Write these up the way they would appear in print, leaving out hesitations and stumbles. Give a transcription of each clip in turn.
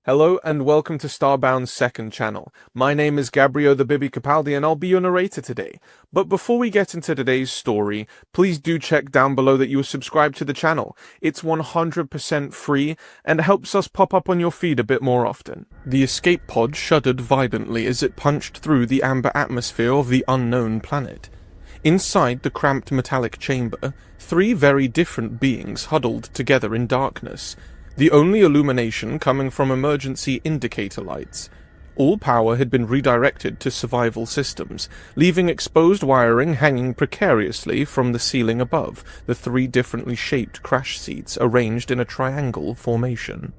Hello and welcome to Starbound's second channel. My name is Gabriel the Bibi Capaldi and I'll be your narrator today. But before we get into today's story, please do check down below that you are subscribed to the channel. It's 100% free and helps us pop up on your feed a bit more often. The escape pod shuddered violently as it punched through the amber atmosphere of the unknown planet. Inside the cramped metallic chamber, three very different beings huddled together in darkness. The only illumination coming from emergency indicator lights. All power had been redirected to survival systems, leaving exposed wiring hanging precariously from the ceiling above the three differently shaped crash seats arranged in a triangle formation.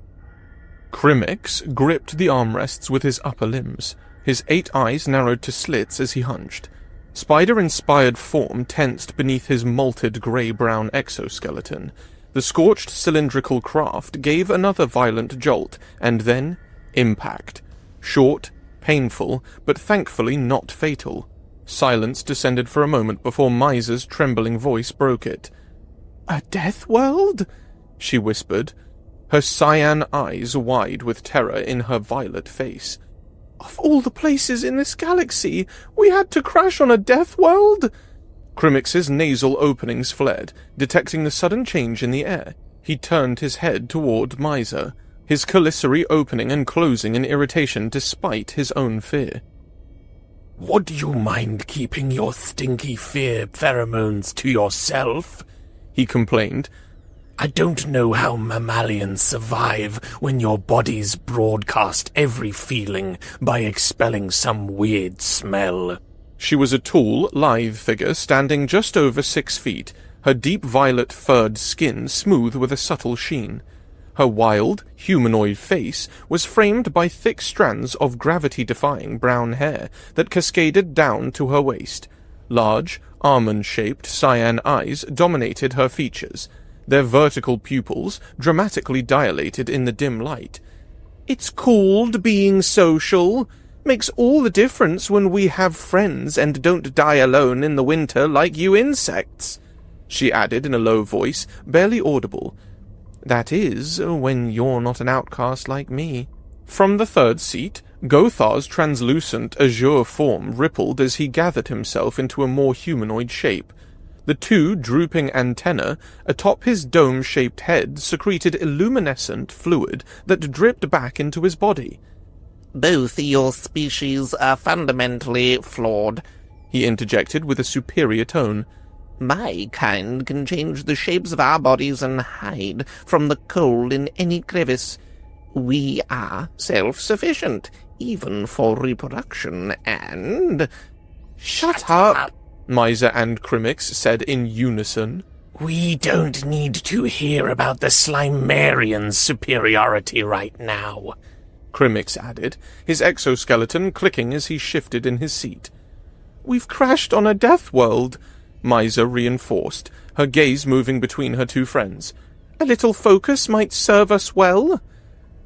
Crimix gripped the armrests with his upper limbs. His 8 eyes narrowed to slits as he hunched. Spider-inspired form tensed beneath his malted grey-brown exoskeleton. The scorched cylindrical craft gave another violent jolt, and then impact. Short, painful, but thankfully not fatal. Silence descended for a moment before Miser's trembling voice broke it. "A Deathworld?" she whispered, her cyan eyes wide with terror in her violet face. "Of all the places in this galaxy, we had to crash on a Deathworld?" Crimix's nasal openings flared, detecting the sudden change in the air. He turned his head toward Miser, his commissary opening and closing in irritation despite his own fear. "Would you mind keeping your stinky fear pheromones to yourself?" he complained. "I don't know how mammalians survive when your bodies broadcast every feeling by expelling some weird smell." She was a tall, lithe figure standing just over 6 feet, her deep violet furred skin smooth with a subtle sheen. Her wild, humanoid face was framed by thick strands of gravity-defying brown hair that cascaded down to her waist. Large, almond-shaped cyan eyes dominated her features, their vertical pupils dramatically dilated in the dim light. "It's called being social. Makes all the difference when we have friends and don't die alone in the winter like you insects," she added in a low voice, barely audible. "That is, when you're not an outcast like me." From the third seat, Gothar's translucent azure form rippled as he gathered himself into a more humanoid shape. The 2 drooping antennae atop his dome-shaped head secreted illuminescent fluid that dripped back into his body. "Both your species are fundamentally flawed," he interjected with a superior tone. "My kind can change the shapes of our bodies and hide from the cold in any crevice. We are self-sufficient, even for reproduction, and—" "Shut up!" Miser and Crimix said in unison. "We don't need to hear about the Slimerian's superiority right now," Crimix added, his exoskeleton clicking as he shifted in his seat. "We've crashed on a Deathworld," Miser reinforced, her gaze moving between her 2 friends. "A little focus might serve us well."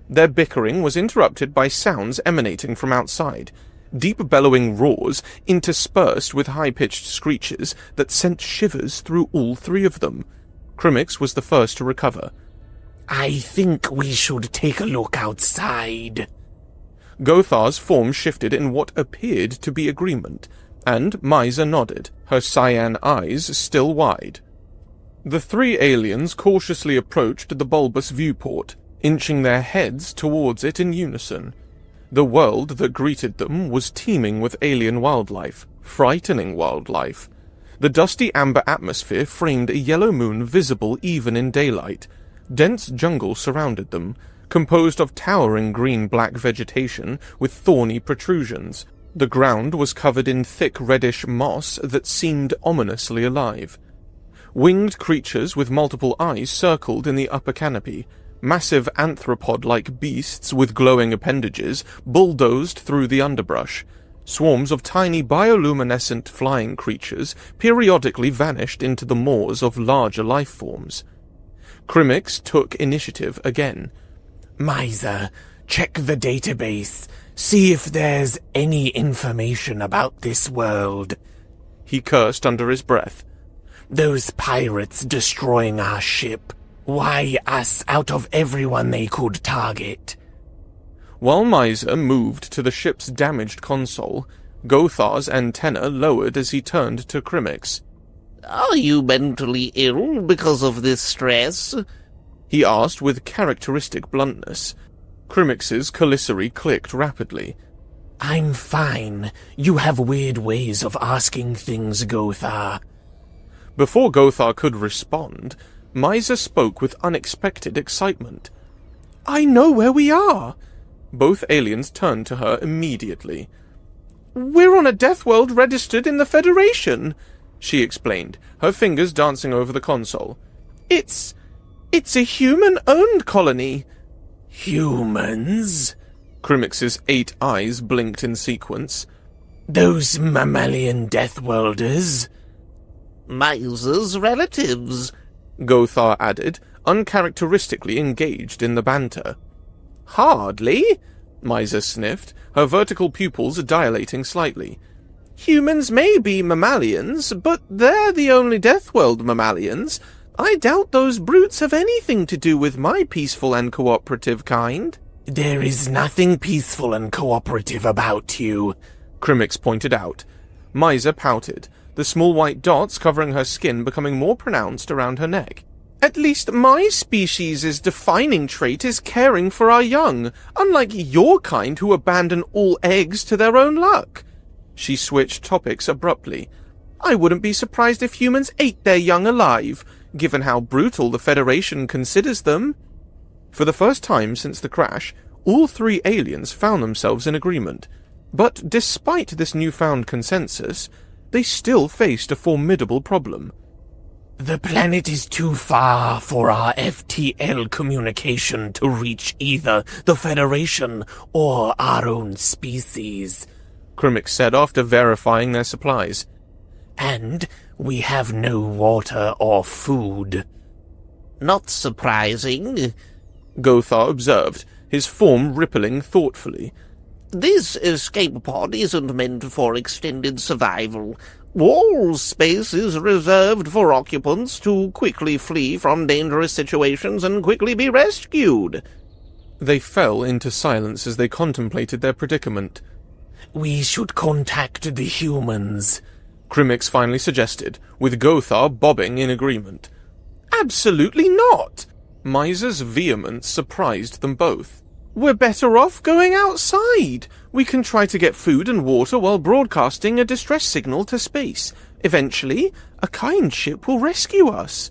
Their bickering was interrupted by sounds emanating from outside, deep bellowing roars interspersed with high-pitched screeches that sent shivers through all 3 of them. Crimix was the first to recover. "I think we should take a look outside." Gothar's form shifted in what appeared to be agreement, and Miser nodded, her cyan eyes still wide. The 3 aliens cautiously approached the bulbous viewport, inching their heads towards it in unison. The world that greeted them was teeming with alien wildlife, frightening wildlife. The dusty amber atmosphere framed a yellow moon visible even in daylight. Dense jungle surrounded them, composed of towering green-black vegetation with thorny protrusions. The ground was covered in thick reddish moss that seemed ominously alive. Winged creatures with multiple eyes circled in the upper canopy. Massive anthropod-like beasts with glowing appendages bulldozed through the underbrush. Swarms of tiny bioluminescent flying creatures periodically vanished into the maws of larger life forms. Crimix took initiative again. "Miser, check the database. See if there's any information about this world," he cursed under his breath. "Those pirates destroying our ship. Why us out of everyone they could target?" While Miser moved to the ship's damaged console, Gothar's antenna lowered as he turned to Crimix. Are you mentally ill because of this stress? He asked with characteristic bluntness. Crimix's commissary clicked rapidly. I'm fine. You have weird ways of asking things, Gothar. Before Gothar could respond, Miser spoke with unexpected excitement. I know where we are! Both aliens turned to her immediately. We're on a Deathworld registered in the Federation, she explained, her fingers dancing over the console. It's a human-owned colony. Humans? Crimix's 8 eyes blinked in sequence. Those mammalian Deathworlders? Miser's relatives, Gothar added, uncharacteristically engaged in the banter. Hardly, Miser sniffed, her vertical pupils dilating slightly. Humans may be mammalians, but they're the only Deathworld mammalians. I doubt those brutes have anything to do with my peaceful and cooperative kind. There is nothing peaceful and cooperative about you, Crimix pointed out. Miser pouted, the small white dots covering her skin becoming more pronounced around her neck. At least my species' defining trait is caring for our young, unlike your kind who abandon all eggs to their own luck. She switched topics abruptly. I wouldn't be surprised if humans ate their young alive, given how brutal the Federation considers them. For the first time since the crash, all 3 aliens found themselves in agreement. But despite this newfound consensus, they still faced a formidable problem. The planet is too far for our FTL communication to reach either the Federation or our own species, Crimix said after verifying their supplies. And we have no water or food. Not surprising, Gothar observed, his form rippling thoughtfully. This escape pod isn't meant for extended survival. All space is reserved for occupants to quickly flee from dangerous situations and quickly be rescued. They fell into silence as they contemplated their predicament. We should contact the humans, Crimix finally suggested, with Gothar bobbing in agreement. Absolutely not! Miser's vehemence surprised them both. We're better off going outside. We can try to get food and water while broadcasting a distress signal to space. Eventually, a kind ship will rescue us.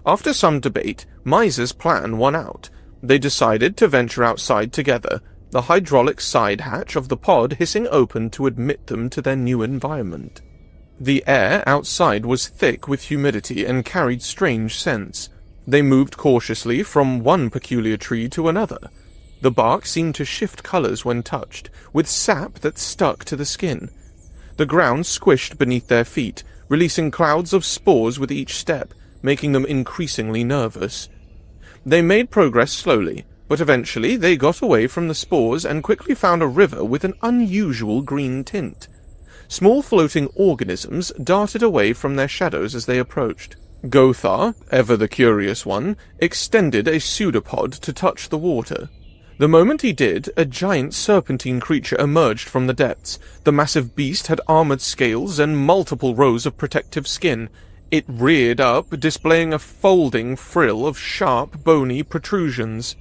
After some debate, Miser's plan won out. They decided to venture outside together, the hydraulic side hatch of the pod hissing open to admit them to their new environment. The air outside was thick with humidity and carried strange scents. They moved cautiously from one peculiar tree to another. The bark seemed to shift colors when touched, with sap that stuck to the skin. The ground squished beneath their feet, releasing clouds of spores with each step, making them increasingly nervous. They made progress slowly, but eventually they got away from the spores and quickly found a river with an unusual green tint. Small floating organisms darted away from their shadows as they approached. Gothar, ever the curious one, extended a pseudopod to touch the water. The moment he did, a giant serpentine creature emerged from the depths. The massive beast had armored scales and multiple rows of protective skin. It reared up, displaying a folding frill of sharp, bony protrusions.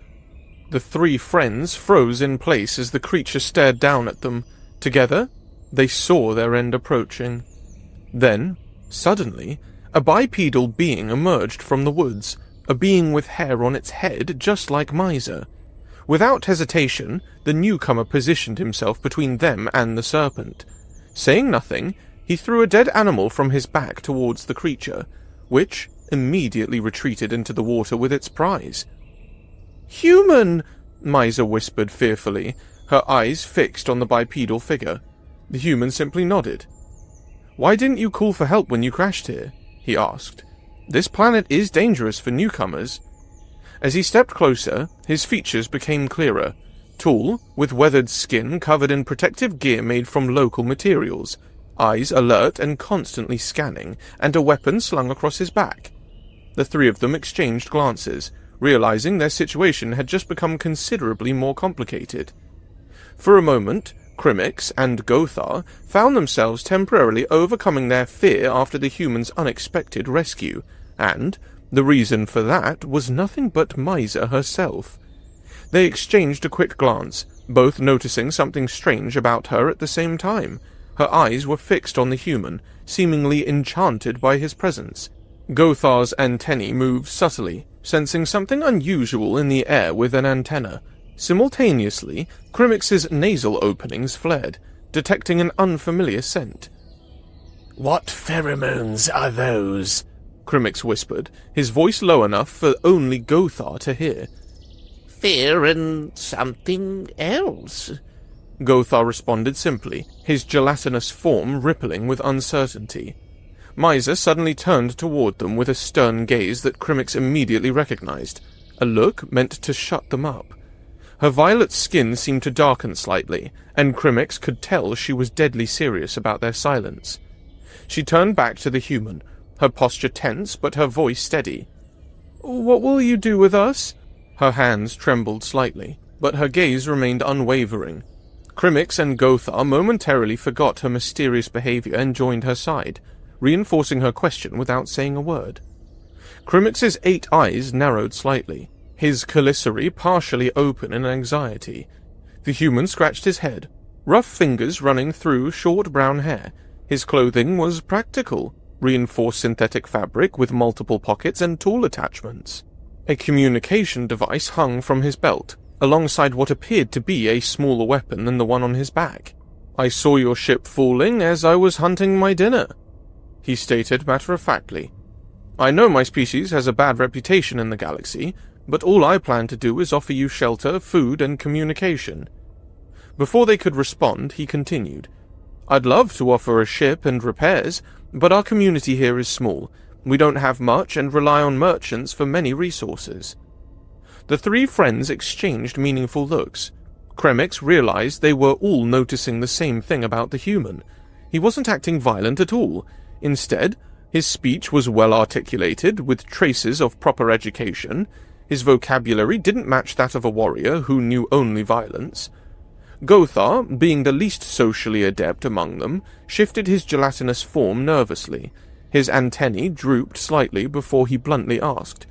The 3 friends froze in place as the creature stared down at them. Together, they saw their end approaching. Then, suddenly, a bipedal being emerged from the woods, a being with hair on its head just like Miser. Without hesitation, the newcomer positioned himself between them and the serpent. Saying nothing, he threw a dead animal from his back towards the creature, which immediately retreated into the water with its prize. "Human!" Miser whispered fearfully, her eyes fixed on the bipedal figure. The human simply nodded. "Why didn't you call for help when you crashed here?" he asked. "This planet is dangerous for newcomers." As he stepped closer, his features became clearer. Tall, with weathered skin covered in protective gear made from local materials, eyes alert and constantly scanning, and a weapon slung across his back. The 3 of them exchanged glances, realizing their situation had just become considerably more complicated. For a moment, Crimix and Gothar found themselves temporarily overcoming their fear after the humans' unexpected rescue, and the reason for that was nothing but Mysa herself. They exchanged a quick glance, both noticing something strange about her at the same time. Her eyes were fixed on the human, seemingly enchanted by his presence. Gothar's antennae moved subtly, sensing something unusual in the air with an antenna. Simultaneously, Crimix's nasal openings flared, detecting an unfamiliar scent. "What pheromones are those?" Crimix whispered, his voice low enough for only Gothar to hear. Fear and something else. Gothar responded simply, his gelatinous form rippling with uncertainty. Mysa suddenly turned toward them with a stern gaze that Crimix immediately recognized, a look meant to shut them up. Her violet skin seemed to darken slightly, and Crimix could tell she was deadly serious about their silence. She turned back to the human, her posture tense but her voice steady. "What will you do with us?" Her hands trembled slightly, but her gaze remained unwavering. Crimix and Gothar momentarily forgot her mysterious behavior and joined her side, reinforcing her question without saying a word. Crimix's 8 eyes narrowed slightly, his chelicerae partially open in anxiety. The human scratched his head, rough fingers running through short brown hair. His clothing was practical, reinforced synthetic fabric with multiple pockets and tool attachments. A communication device hung from his belt, alongside what appeared to be a smaller weapon than the one on his back. "I saw your ship falling as I was hunting my dinner," he stated matter-of-factly. "I know my species has a bad reputation in the galaxy, but all I plan to do is offer you shelter, food, and communication." Before they could respond, he continued, "I'd love to offer a ship and repairs, but our community here is small. We don't have much and rely on merchants for many resources." The 3 friends exchanged meaningful looks. Crimix realized they were all noticing the same thing about the human. He wasn't acting violent at all. Instead, his speech was well articulated, with traces of proper education. His vocabulary didn't match that of a warrior who knew only violence. Gothar, being the least socially adept among them, shifted his gelatinous form nervously. His antennae drooped slightly before he bluntly asked,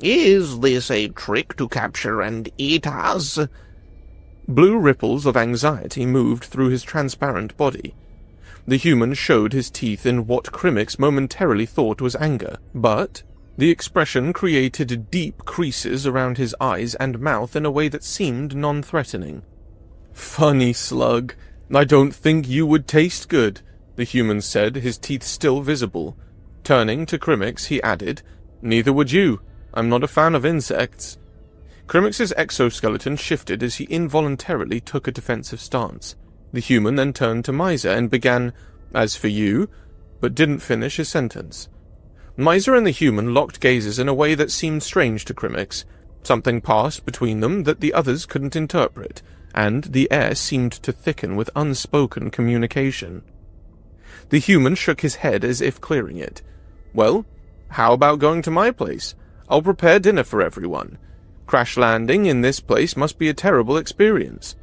Is this a trick to capture and eat us? Blue ripples of anxiety moved through his transparent body. The human showed his teeth in what Crimix momentarily thought was anger, but the expression created deep creases around his eyes and mouth in a way that seemed non-threatening. "Funny slug. I don't think you would taste good," the human said, his teeth still visible. Turning to Crimix, he added, "Neither would you. I'm not a fan of insects." Crimix's exoskeleton shifted as he involuntarily took a defensive stance. The human then turned to Mysa and began, "As for you," but didn't finish his sentence. Mysa and the human locked gazes in a way that seemed strange to Crimix. Something passed between them that the others couldn't interpret, and the air seemed to thicken with unspoken communication. The human shook his head as if clearing it. "Well, how about going to my place? I'll prepare dinner for everyone. Crash landing in this place must be a terrible experience."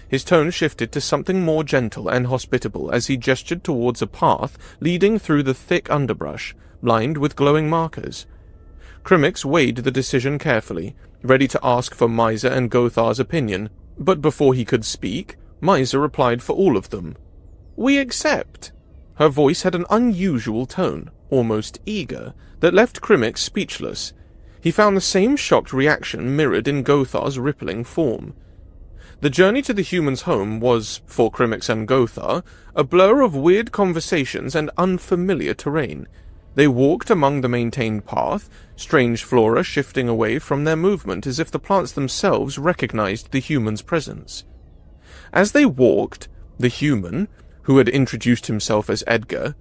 His tone shifted to something more gentle and hospitable as he gestured towards a path leading through the thick underbrush, lined with glowing markers. Crimix weighed the decision carefully, ready to ask for Mysa and Gothar's opinion, but before he could speak, Mysa replied for all of them. "We accept." Her voice had an unusual tone, almost eager, that left Crimix speechless. He found the same shocked reaction mirrored in Gothar's rippling form. The journey to the human's home was, for Crimix and Gothar, a blur of weird conversations and unfamiliar terrain. They walked among the maintained path, strange flora shifting away from their movement as if the plants themselves recognized the human's presence. As they walked, the human, who had introduced himself as Edgar,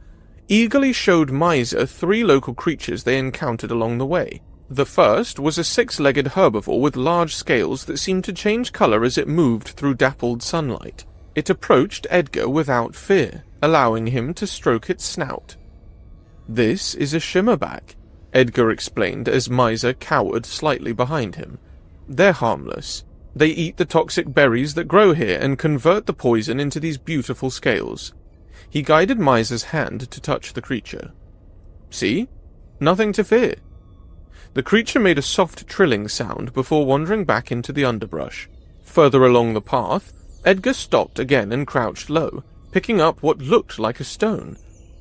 eagerly showed Mysa 3 local creatures they encountered along the way. The first was a 6-legged herbivore with large scales that seemed to change color as it moved through dappled sunlight. It approached Edgar without fear, allowing him to stroke its snout. "This is a shimmerback," Edgar explained as Mysa cowered slightly behind him. "They're harmless. They eat the toxic berries that grow here and convert the poison into these beautiful scales. He guided Miser's hand to touch the creature. See? Nothing to fear. The creature made a soft trilling sound before wandering back into the underbrush. Further along the path, Edgar stopped again and crouched low, picking up what looked like a stone.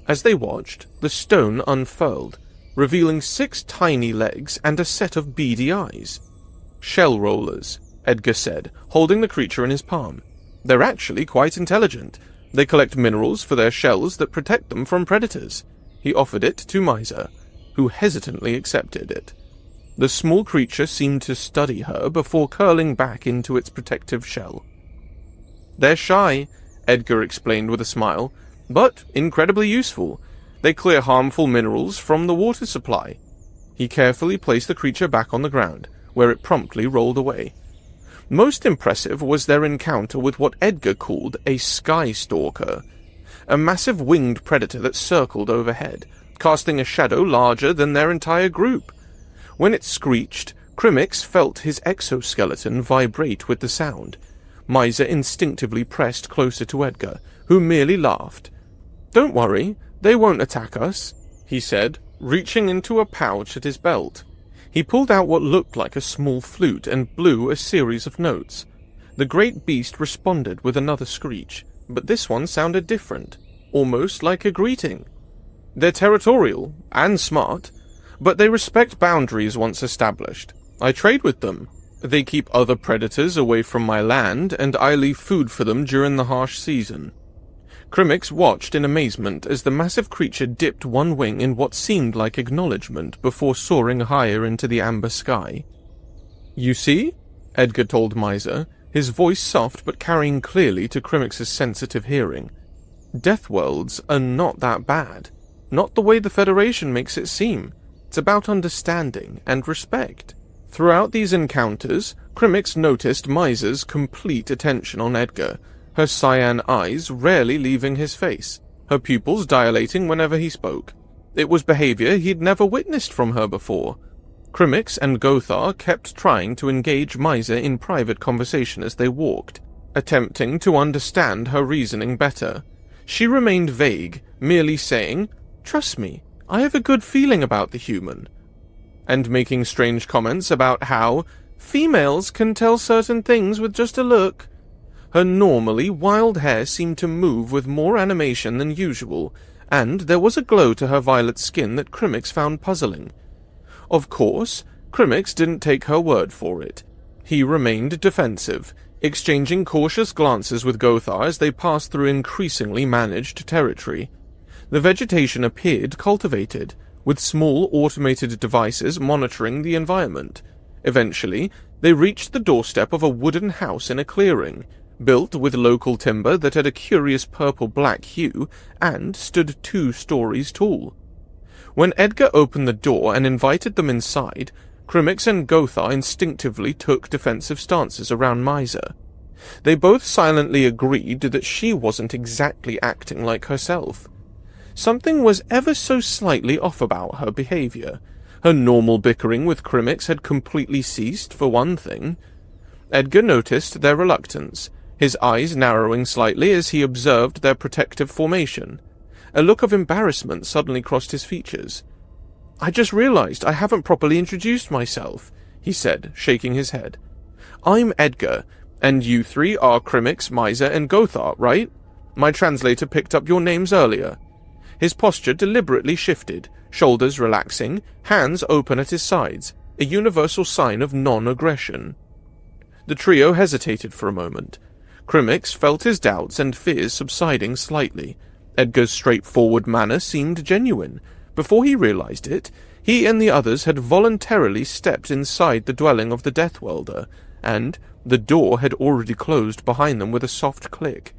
As they watched, the stone unfurled, revealing 6 tiny legs and a set of beady eyes. Shell rollers, Edgar said, holding the creature in his palm. They're actually quite intelligent. They collect minerals for their shells that protect them from predators. He offered it to Miser, who hesitantly accepted it. The small creature seemed to study her before curling back into its protective shell. They're shy, Edgar explained with a smile, but incredibly useful. They clear harmful minerals from the water supply. He carefully placed the creature back on the ground, where it promptly rolled away. Most impressive was their encounter with what Edgar called a sky stalker, a massive winged predator that circled overhead, casting a shadow larger than their entire group. When it screeched, Crimix felt his exoskeleton vibrate with the sound. Miser instinctively pressed closer to Edgar, who merely laughed. "Don't worry, they won't attack us," he said, reaching into a pouch at his belt. He pulled out what looked like a small flute and blew a series of notes. The great beast responded with another screech, but this one sounded different, almost like a greeting. They're territorial and smart, but they respect boundaries once established. I trade with them. They keep other predators away from my land, and I leave food for them during the harsh season. Crimix watched in amazement as the massive creature dipped one wing in what seemed like acknowledgement before soaring higher into the amber sky. "You see?" Edgar told Miser, his voice soft but carrying clearly to Crimix's sensitive hearing. "Deathworlds are not that bad. Not the way the Federation makes it seem. It's about understanding and respect." Throughout these encounters, Crimix noticed Miser's complete attention on Edgar, her cyan eyes rarely leaving his face, her pupils dilating whenever he spoke. It was behavior he'd never witnessed from her before. Crimix and Gothar kept trying to engage Miser in private conversation as they walked, attempting to understand her reasoning better. She remained vague, merely saying, "Trust me, I have a good feeling about the human," and making strange comments about how females can tell certain things with just a look. Her normally wild hair seemed to move with more animation than usual, and there was a glow to her violet skin that Crimix found puzzling. Of course, Crimix didn't take her word for it. He remained defensive, exchanging cautious glances with Gothar as they passed through increasingly managed territory. The vegetation appeared cultivated, with small automated devices monitoring the environment. Eventually, they reached the doorstep of a wooden house in a clearing, built with local timber that had a curious purple-black hue and stood 2 stories tall. When Edgar opened the door and invited them inside, Crimix and Gothar instinctively took defensive stances around Miser. They both silently agreed that she wasn't exactly acting like herself. Something was ever so slightly off about her behavior. Her normal bickering with Crimix had completely ceased, for one thing. Edgar noticed their reluctance, his eyes narrowing slightly as he observed their protective formation. A look of embarrassment suddenly crossed his features. "I just realized I haven't properly introduced myself," he said, shaking his head. "I'm Edgar, and you 3 are Crimix, Miser, and Gothar, right? My translator picked up your names earlier." His posture deliberately shifted, shoulders relaxing, hands open at his sides, a universal sign of non-aggression. The trio hesitated for a moment. Crimix felt his doubts and fears subsiding slightly. Edgar's straightforward manner seemed genuine. Before he realized it, he and the others had voluntarily stepped inside the dwelling of the Deathworlder, and the door had already closed behind them with a soft click.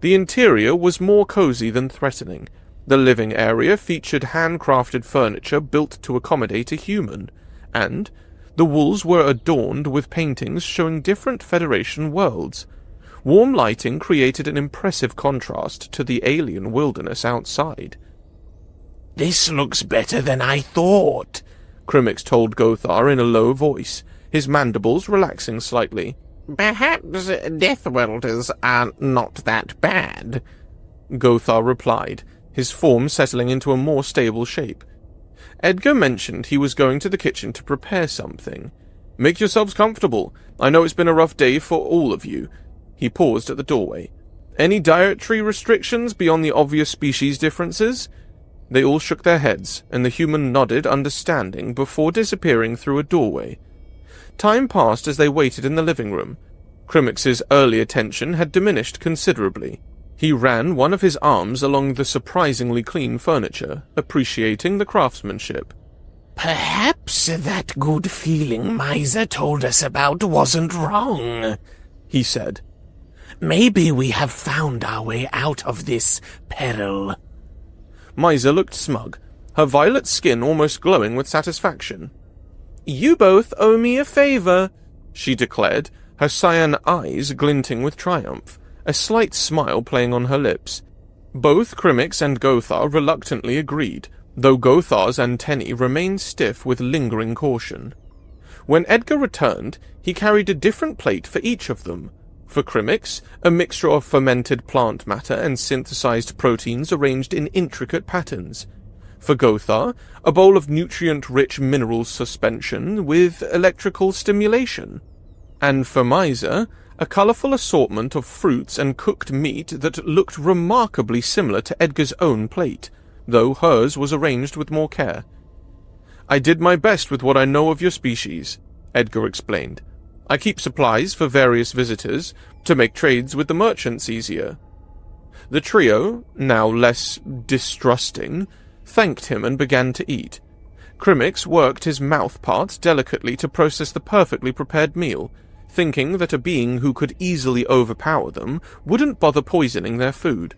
The interior was more cozy than threatening. The living area featured handcrafted furniture built to accommodate a human, and the walls were adorned with paintings showing different Federation worlds. Warm lighting created an impressive contrast to the alien wilderness outside. "This looks better than I thought," Crimix told Gothar in a low voice, his mandibles relaxing slightly. Perhaps Deathworlders are not that bad, Gothar replied, his form settling into a more stable shape. Edgar mentioned he was going to the kitchen to prepare something. Make yourselves comfortable. I know it's been a rough day for all of you. He paused at the doorway. Any dietary restrictions beyond the obvious species differences? They all shook their heads, and the human nodded understanding before disappearing through a doorway. Time passed as they waited in the living room. Crimix's earlier tension had diminished considerably. He ran one of his arms along the surprisingly clean furniture, appreciating the craftsmanship. Perhaps that good feeling Miser told us about wasn't wrong, he said. Maybe we have found our way out of this peril. Miser looked smug, her violet skin almost glowing with satisfaction. You both owe me a favor, she declared, her cyan eyes glinting with triumph, a slight smile playing on her lips. Both Crimix and Gothar reluctantly agreed, though Gothar's antennae remained stiff with lingering caution. When Edgar returned, he carried a different plate for each of them. For Crimix, a mixture of fermented plant matter and synthesized proteins arranged in intricate patterns. For Gothar, a bowl of nutrient-rich mineral suspension with electrical stimulation. And for Miser, a colourful assortment of fruits and cooked meat that looked remarkably similar to Edgar's own plate, though hers was arranged with more care. I did my best with what I know of your species, Edgar explained. I keep supplies for various visitors to make trades with the merchants easier. The trio, now less distrusting, thanked him and began to eat. Crimix worked his mouth parts delicately to process the perfectly prepared meal, thinking that a being who could easily overpower them wouldn't bother poisoning their food.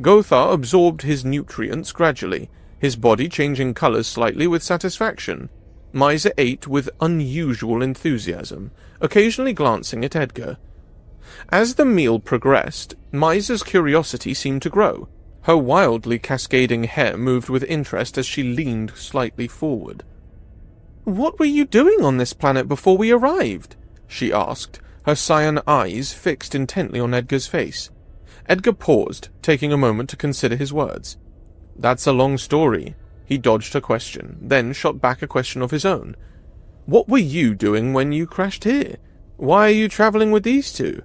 Gothar absorbed his nutrients gradually, his body changing colours slightly with satisfaction. Miser ate with unusual enthusiasm, occasionally glancing at Edgar. As the meal progressed, Miser's curiosity seemed to grow. Her wildly cascading hair moved with interest as she leaned slightly forward. "What were you doing on this planet before we arrived?" she asked, her cyan eyes fixed intently on Edgar's face. Edgar paused, taking a moment to consider his words. "That's a long story." He dodged her question, then shot back a question of his own. "What were you doing when you crashed here? Why are you travelling with these two?"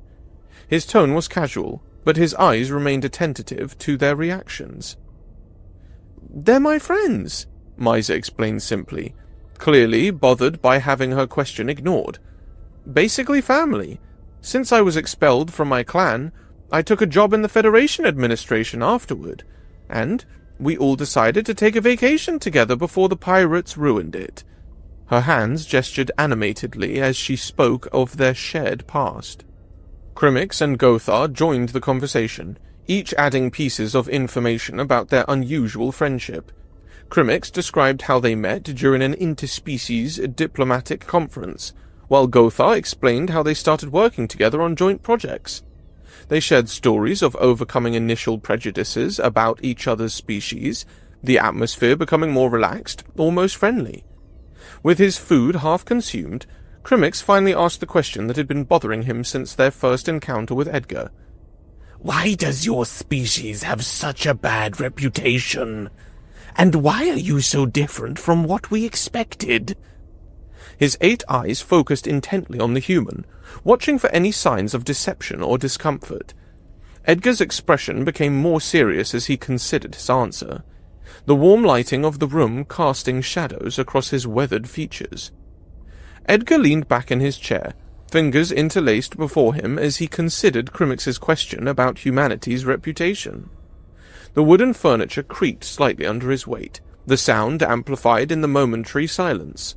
His tone was casual, but his eyes remained attentive to their reactions. "They're my friends," Miser explained simply, clearly bothered by having her question ignored. "Basically family. Since I was expelled from my clan, I took a job in the Federation administration afterward, and we all decided to take a vacation together before the pirates ruined it." Her hands gestured animatedly as she spoke of their shared past. Crimix and Gothar joined the conversation, each adding pieces of information about their unusual friendship. Crimix described how they met during an interspecies diplomatic conference, while Gothar explained how they started working together on joint projects. They shared stories of overcoming initial prejudices about each other's species, the atmosphere becoming more relaxed, almost friendly. With his food half consumed, Crimix finally asked the question that had been bothering him since their first encounter with Edgar. Why does your species have such a bad reputation? And why are you so different from what we expected? His 8 eyes focused intently on the human, watching for any signs of deception or discomfort. Edgar's expression became more serious as he considered his answer, the warm lighting of the room casting shadows across his weathered features. Edgar leaned back in his chair, fingers interlaced before him as he considered Crimix's question about humanity's reputation. The wooden furniture creaked slightly under his weight, the sound amplified in the momentary silence.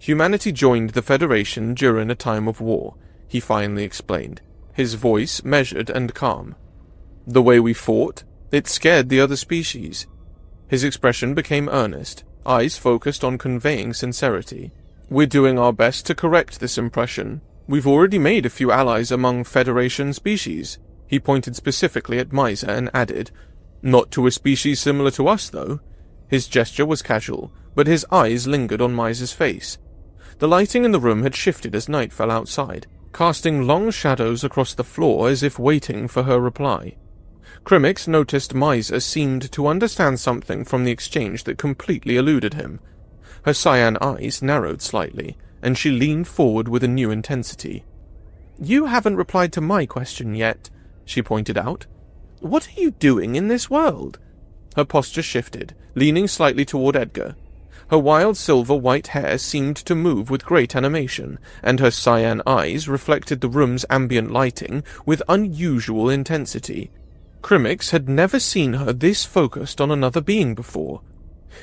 Humanity joined the Federation during a time of war, he finally explained, his voice measured and calm. The way we fought, it scared the other species. His expression became earnest, eyes focused on conveying sincerity. We're doing our best to correct this impression. We've already made a few allies among Federation species. He pointed specifically at Miser and added, "Not to a species similar to us, though." His gesture was casual, but his eyes lingered on Miser's face. The lighting in the room had shifted as night fell outside, casting long shadows across the floor as if waiting for her reply. Crimmix noticed Miser seemed to understand something from the exchange that completely eluded him. Her cyan eyes narrowed slightly, and she leaned forward with a new intensity. "You haven't replied to my question yet," she pointed out. "What are you doing in this world?" Her posture shifted, leaning slightly toward Edgar. Her wild silver-white hair seemed to move with great animation, and her cyan eyes reflected the room's ambient lighting with unusual intensity. Crimmix had never seen her this focused on another being before.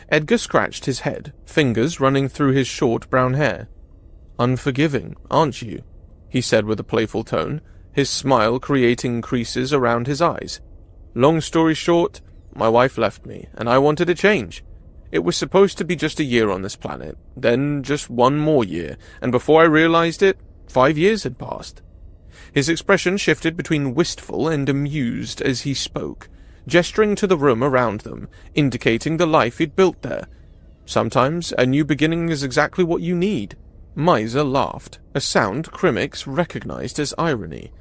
Edgar scratched his head, fingers running through his short brown hair. "Unforgiving, aren't you?" he said with a playful tone, his smile creating creases around his eyes. "Long story short, my wife left me, and I wanted a change. It was supposed to be just a year on this planet, then just one more year, and before I realized it, 5 years had passed." His expression shifted between wistful and amused as he spoke, gesturing to the room around them, indicating the life he'd built there. "Sometimes a new beginning is exactly what you need." Miser laughed, a sound Crimmix recognized as irony.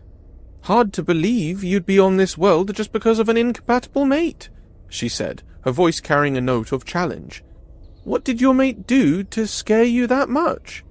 "Hard to believe you'd be on this world just because of an incompatible mate," she said, her voice carrying a note of challenge. "What did your mate do to scare you that much?"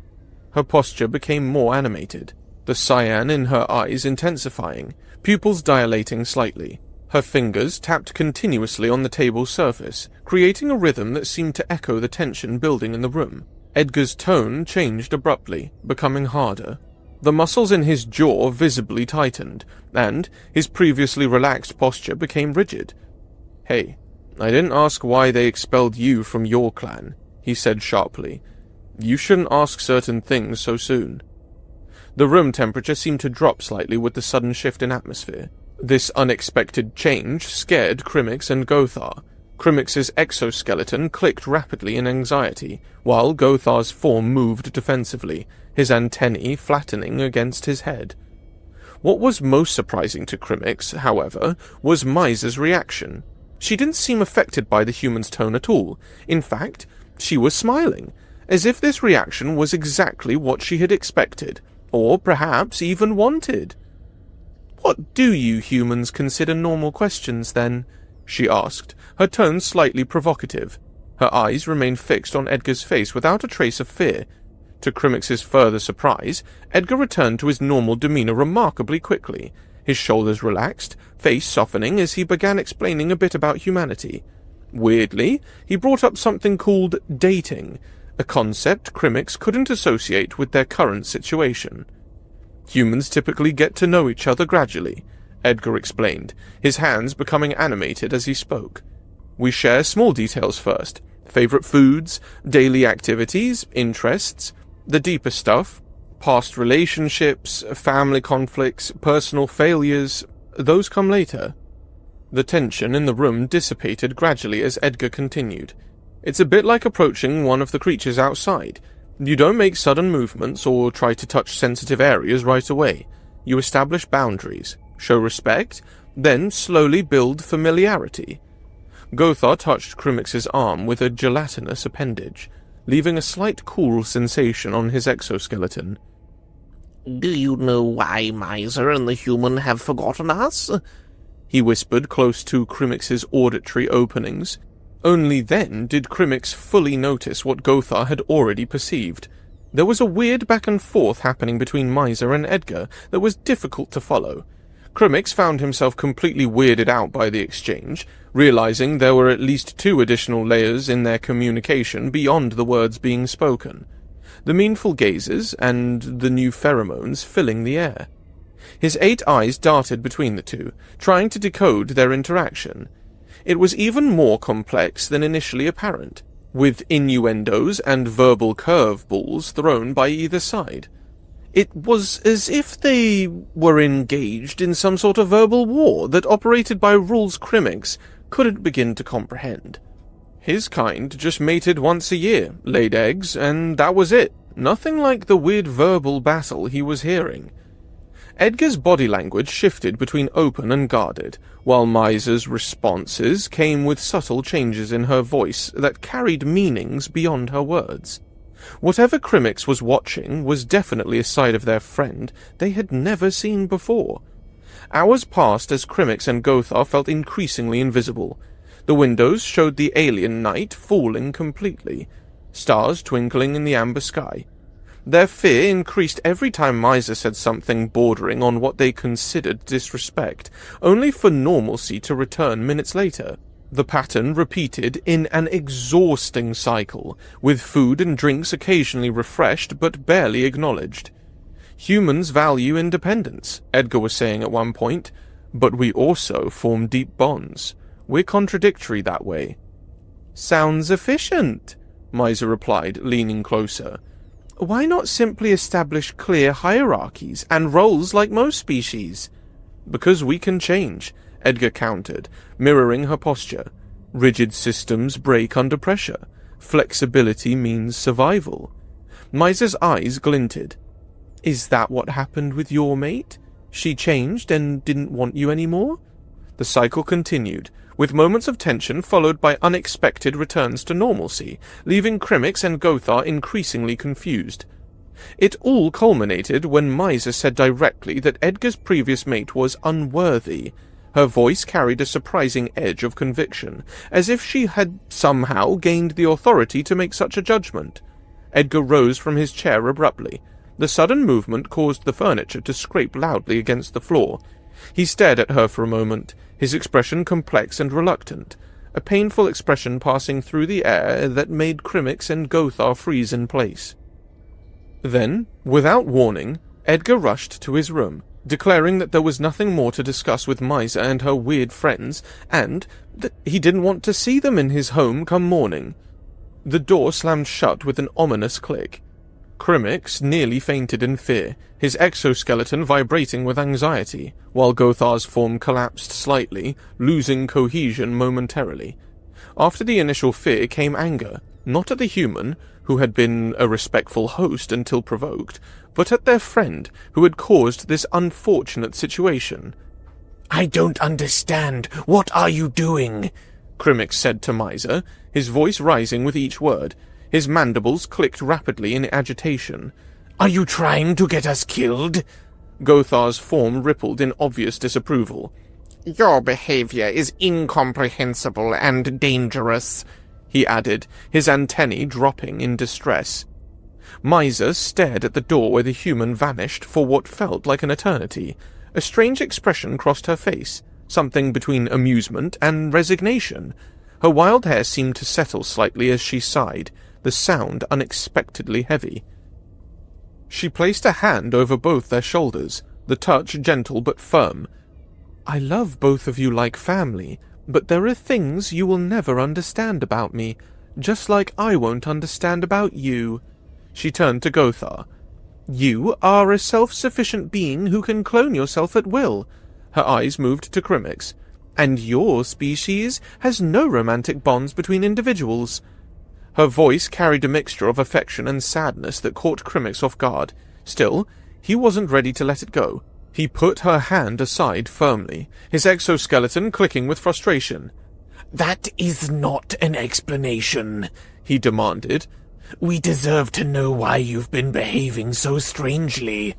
Her posture became more animated, the cyan in her eyes intensifying, pupils dilating slightly. Her fingers tapped continuously on the table's surface, creating a rhythm that seemed to echo the tension building in the room. Edgar's tone changed abruptly, becoming harder. The muscles in his jaw visibly tightened, and his previously relaxed posture became rigid. "Hey, I didn't ask why they expelled you from your clan," he said sharply. "You shouldn't ask certain things so soon." The room temperature seemed to drop slightly with the sudden shift in atmosphere. This unexpected change scared Crimmix and Gothar. Crimmix's exoskeleton clicked rapidly in anxiety, while Gothar's form moved defensively, his antennae flattening against his head. What was most surprising to Crimmix, however, was Miser's reaction. She didn't seem affected by the human's tone at all. In fact, she was smiling, as if this reaction was exactly what she had expected, or perhaps even wanted. "What do you humans consider normal questions, then?" she asked, her tone slightly provocative. Her eyes remained fixed on Edgar's face without a trace of fear. To Crimmix's further surprise, Edgar returned to his normal demeanor remarkably quickly, his shoulders relaxed, face softening as he began explaining a bit about humanity. Weirdly, he brought up something called dating, a concept Crimmix couldn't associate with their current situation. "Humans typically get to know each other gradually," Edgar explained, his hands becoming animated as he spoke. "We share small details first, favorite foods, daily activities, interests, the deeper stuff, past relationships, family conflicts, personal failures, those come later." The tension in the room dissipated gradually as Edgar continued. "It's a bit like approaching one of the creatures outside. You don't make sudden movements or try to touch sensitive areas right away. You establish boundaries, show respect, then slowly build familiarity." Gothar touched Crimmix's arm with a gelatinous appendage, leaving a slight cool sensation on his exoskeleton. "Do you know why Miser and the human have forgotten us?" he whispered close to Crimmix's auditory openings. Only then did Crimmix fully notice what Gothar had already perceived. There was a weird back and forth happening between Miser and Edgar that was difficult to follow. Crimmix found himself completely weirded out by the exchange, realizing there were at least 2 additional layers in their communication beyond the words being spoken. The meaningful gazes and the new pheromones filling the air. His 8 eyes darted between the two, trying to decode their interaction. It was even more complex than initially apparent, with innuendos and verbal curveballs thrown by either side. It was as if they were engaged in some sort of verbal war that operated by rules Crimmix couldn't begin to comprehend. His kind just mated once a year, laid eggs, and that was it. Nothing like the weird verbal battle he was hearing. Edgar's body language shifted between open and guarded, while Miser's responses came with subtle changes in her voice that carried meanings beyond her words. Whatever Crimmix was watching was definitely a side of their friend they had never seen before. Hours passed as Crimmix and Gothar felt increasingly invisible. The windows showed the alien night falling completely, stars twinkling in the amber sky. Their fear increased every time Miser said something bordering on what they considered disrespect, only for normalcy to return minutes later. The pattern repeated in an exhausting cycle, with food and drinks occasionally refreshed but barely acknowledged. Humans value independence, Edgar was saying at one point, but we also form deep bonds. We're contradictory that way. Sounds efficient, Miser replied, leaning closer. Why not simply establish clear hierarchies and roles like most species? Because we can change, Edgar countered, mirroring her posture. Rigid systems break under pressure. Flexibility means survival. Miser's eyes glinted. Is that what happened with your mate? She changed and didn't want you anymore? The cycle continued, with moments of tension followed by unexpected returns to normalcy, leaving Crimmix and Gothar increasingly confused. It all culminated when Miser said directly that Edgar's previous mate was unworthy. Her voice carried a surprising edge of conviction, as if she had somehow gained the authority to make such a judgment. Edgar rose from his chair abruptly. The sudden movement caused the furniture to scrape loudly against the floor. He stared at her for a moment, his expression complex and reluctant, a painful expression passing through the air that made Crimmix and Gothar freeze in place. Then, without warning, Edgar rushed to his room, declaring that there was nothing more to discuss with Miser and her weird friends, and that he didn't want to see them in his home come morning. The door slammed shut with an ominous click. Crimmix nearly fainted in fear, his exoskeleton vibrating with anxiety, while Gothar's form collapsed slightly, losing cohesion momentarily. After the initial fear came anger, not at the human, who had been a respectful host until provoked, but at their friend, who had caused this unfortunate situation. I don't understand. What are you doing? Crimmix said to Miser, his voice rising with each word. His mandibles clicked rapidly in agitation. Are you trying to get us killed? Gothar's form rippled in obvious disapproval. Your behavior is incomprehensible and dangerous, he added, his antennae dropping in distress. Miser stared at the door where the human vanished for what felt like an eternity. A strange expression crossed her face, something between amusement and resignation. Her wild hair seemed to settle slightly as she sighed, the sound unexpectedly heavy. She placed a hand over both their shoulders, the touch gentle but firm. I love both of you like family, but there are things you will never understand about me, just like I won't understand about you. She turned to Gothar. You are a self-sufficient being who can clone yourself at will. Her eyes moved to Crimmix. And your species has no romantic bonds between individuals. Her voice carried a mixture of affection and sadness that caught Crimmix off guard. Still, he wasn't ready to let it go. He put her hand aside firmly, his exoskeleton clicking with frustration. That is not an explanation, he demanded. We deserve to know why you've been behaving so strangely.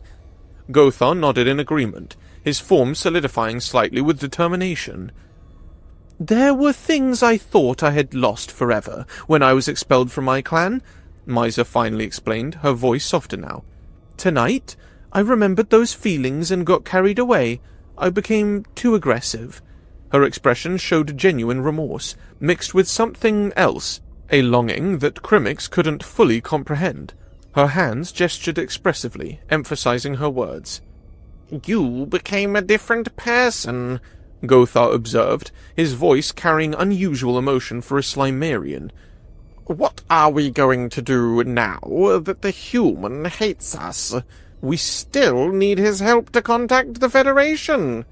Gothar nodded in agreement, his form solidifying slightly with determination. There were things I thought I had lost forever when I was expelled from my clan, Miser finally explained, her voice softer now. Tonight, I remembered those feelings and got carried away. I became too aggressive. Her expression showed genuine remorse, mixed with something else, a longing that Crimmix couldn't fully comprehend. Her hands gestured expressively, emphasizing her words. You became a different person, Gothar observed, his voice carrying unusual emotion for a Slimerian. What are we going to do now that the human hates us? We still need his help to contact the Federation.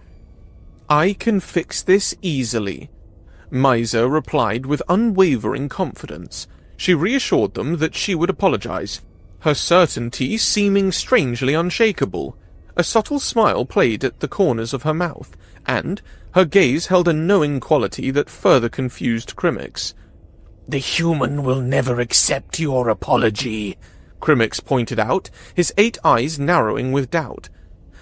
I can fix this easily, Miser replied with unwavering confidence. She reassured them that she would apologize, her certainty seeming strangely unshakable. A subtle smile played at the corners of her mouth, and her gaze held a knowing quality that further confused Crimmix. The human will never accept your apology, Crimmix pointed out, his 8 eyes narrowing with doubt.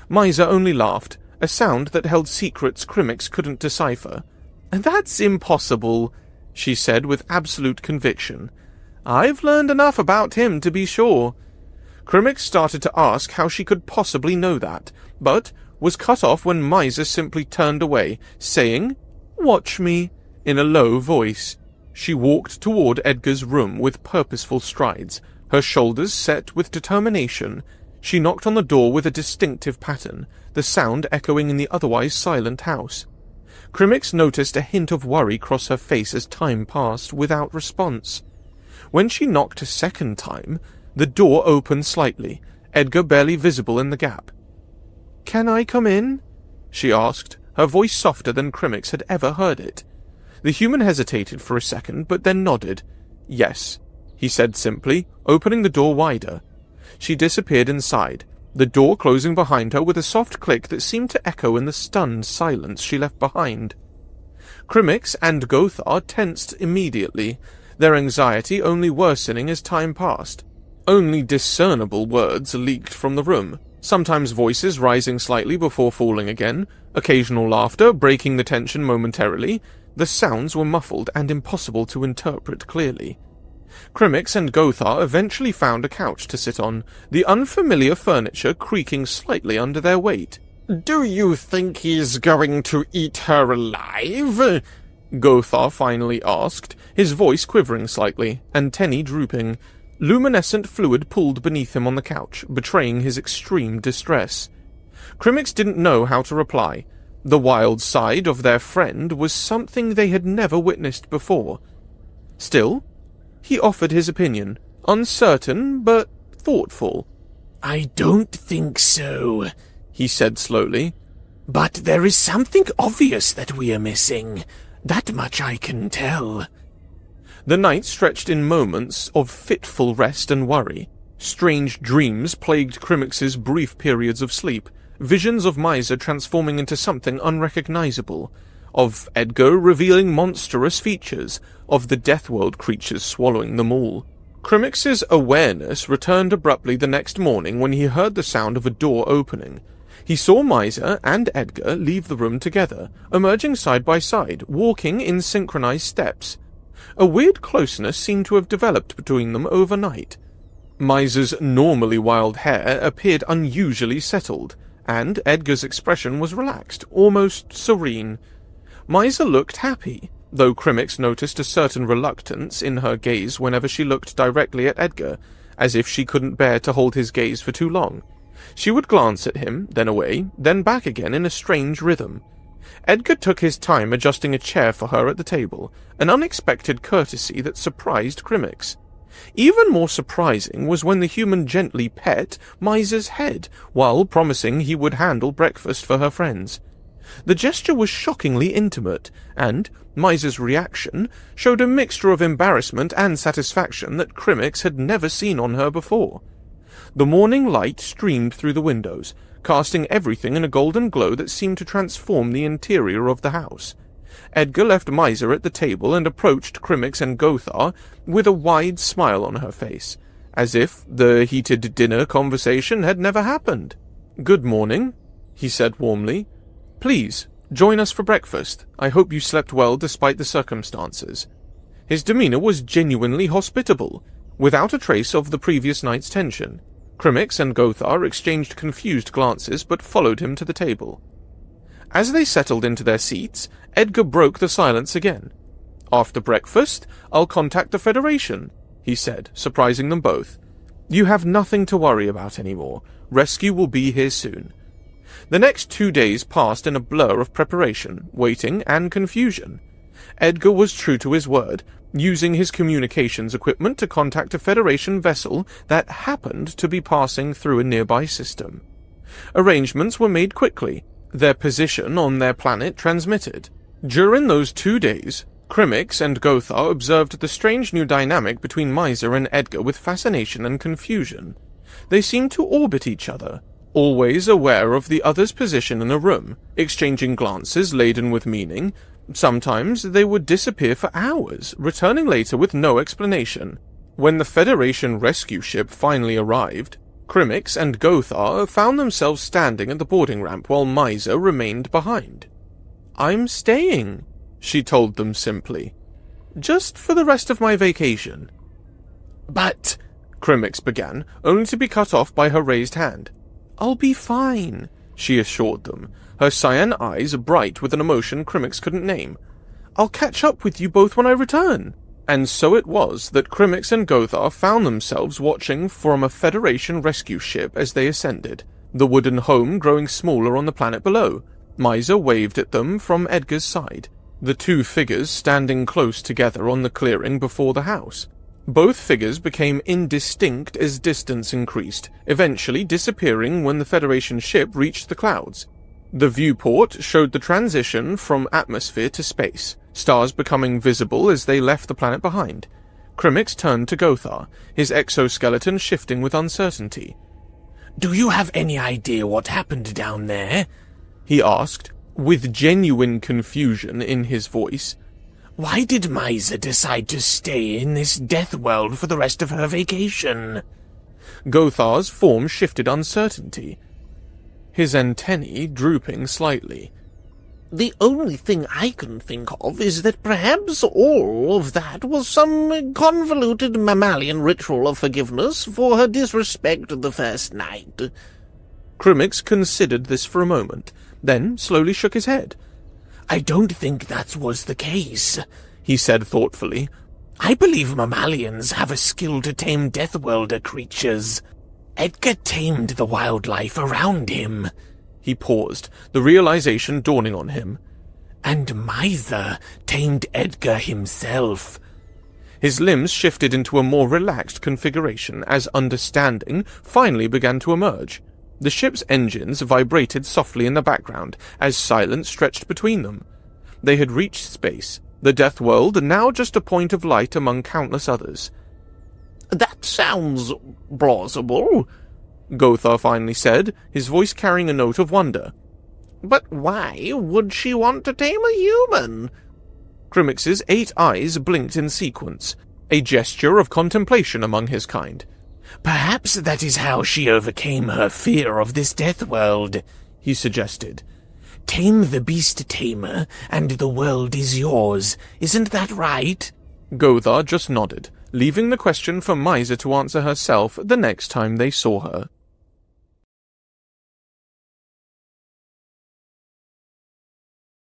Miser only laughed, a sound that held secrets Crimmix couldn't decipher. That's impossible, she said with absolute conviction. I've learned enough about him to be sure. Crimmix started to ask how she could possibly know that, but was cut off when Miser simply turned away, saying, "Watch me," in a low voice. She walked toward Edgar's room with purposeful strides, her shoulders set with determination. She knocked on the door with a distinctive pattern, the sound echoing in the otherwise silent house. Crimmix noticed a hint of worry cross her face as time passed without response. When she knocked a second time, the door opened slightly, Edgar barely visible in the gap. "Can I come in?" she asked, her voice softer than Crimmix had ever heard it. The human hesitated for a second, but then nodded. "Yes," he said simply, opening the door wider. She disappeared inside, the door closing behind her with a soft click that seemed to echo in the stunned silence she left behind. Crimmix and Gothar tensed immediately, their anxiety only worsening as time passed. Only discernible words leaked from the room, sometimes voices rising slightly before falling again, occasional laughter breaking the tension momentarily. The sounds were muffled and impossible to interpret clearly. Crimmix and Gothar eventually found a couch to sit on, the unfamiliar furniture creaking slightly under their weight. "Do you think he's going to eat her alive?" Gothar finally asked, his voice quivering slightly, antennae drooping. Luminescent fluid pooled beneath him on the couch, betraying his extreme distress. Crimmix didn't know how to reply. The wild side of their friend was something they had never witnessed before. Still, he offered his opinion, uncertain but thoughtful. "I don't think so," he said slowly. "But there is something obvious that we are missing. That much I can tell." The night stretched in moments of fitful rest and worry. Strange dreams plagued Crimmix's brief periods of sleep, visions of Miser transforming into something unrecognizable, of Edgar revealing monstrous features, of the Deathworld creatures swallowing them all. Crimmix's awareness returned abruptly the next morning when he heard the sound of a door opening. He saw Miser and Edgar leave the room together, emerging side by side, walking in synchronized steps. A weird closeness seemed to have developed between them overnight. Miser's normally wild hair appeared unusually settled, and Edgar's expression was relaxed, almost serene. Miser looked happy, though Crimmix noticed a certain reluctance in her gaze whenever she looked directly at Edgar, as if she couldn't bear to hold his gaze for too long. She would glance at him, then away, then back again in a strange rhythm. Edgar took his time adjusting a chair for her at the table, an unexpected courtesy that surprised Crimmix. Even more surprising was when the human gently pet Miser's head, while promising he would handle breakfast for her friends. The gesture was shockingly intimate, and Miser's reaction showed a mixture of embarrassment and satisfaction that Crimmix had never seen on her before. The morning light streamed through the windows, casting everything in a golden glow that seemed to transform the interior of the house. Edgar left Miser at the table and approached Crimmix and Gothar with a wide smile on her face, as if the heated dinner conversation had never happened. "Good morning," he said warmly. "Please, join us for breakfast. I hope you slept well despite the circumstances." His demeanor was genuinely hospitable, without a trace of the previous night's tension. Crimmix and Gothar exchanged confused glances but followed him to the table. As they settled into their seats, Edgar broke the silence again. "After breakfast, I'll contact the Federation," he said, surprising them both. "You have nothing to worry about anymore. Rescue will be here soon." The next 2 days passed in a blur of preparation, waiting, and confusion. Edgar was true to his word, using his communications equipment to contact a Federation vessel that happened to be passing through a nearby system. Arrangements were made quickly, their position on their planet transmitted. During those 2 days, Crimmix and Gothar observed the strange new dynamic between Miser and Edgar with fascination and confusion. They seemed to orbit each other, always aware of the other's position in a room, exchanging glances laden with meaning, Sometimes they would disappear for hours, returning later with no explanation. When the Federation rescue ship finally arrived, Crimix and Gothar found themselves standing at the boarding ramp while Miser remained behind. "I'm staying," she told them simply. "Just for the rest of my vacation." "But," Crimix began, only to be cut off by her raised hand. "I'll be fine," she assured them, her cyan eyes bright with an emotion Crimix couldn't name. "I'll catch up with you both when I return." And so it was that Crimix and Gothar found themselves watching from a Federation rescue ship as they ascended, the wooden home growing smaller on the planet below. Miser waved at them from Edgar's side, the two figures standing close together on the clearing before the house. Both figures became indistinct as distance increased, eventually disappearing when the Federation ship reached the clouds. The viewport showed the transition from atmosphere to space, stars becoming visible as they left the planet behind. Crimix turned to Gothar, his exoskeleton shifting with uncertainty. "Do you have any idea what happened down there?" he asked, with genuine confusion in his voice. "Why did Miser decide to stay in this Deathworld for the rest of her vacation?" Gothar's form shifted uncertainty, his antennae drooping slightly. The only thing I can think of is that perhaps all of that was some convoluted mammalian ritual of forgiveness for her disrespect the first night. Crimix considered this for a moment, then slowly shook his head. "I don't think that was the case," he said thoughtfully. "I believe mammalians have a skill to tame Deathworlder creatures. Edgar tamed the wildlife around him." He paused, the realization dawning on him. "And Miser tamed Edgar himself." His limbs shifted into a more relaxed configuration as understanding finally began to emerge. The ship's engines vibrated softly in the background as silence stretched between them. They had reached space, the Deathworld now just a point of light among countless others. That sounds plausible, Gothar finally said, his voice carrying a note of wonder. But why would she want to tame a human? Crimix's 8 eyes blinked in sequence, a gesture of contemplation among his kind. "Perhaps that is how she overcame her fear of this Deathworld," he suggested. "Tame the beast tamer, and the world is yours. Isn't that right?" Gothar just nodded, leaving the question for Miser to answer herself the next time they saw her.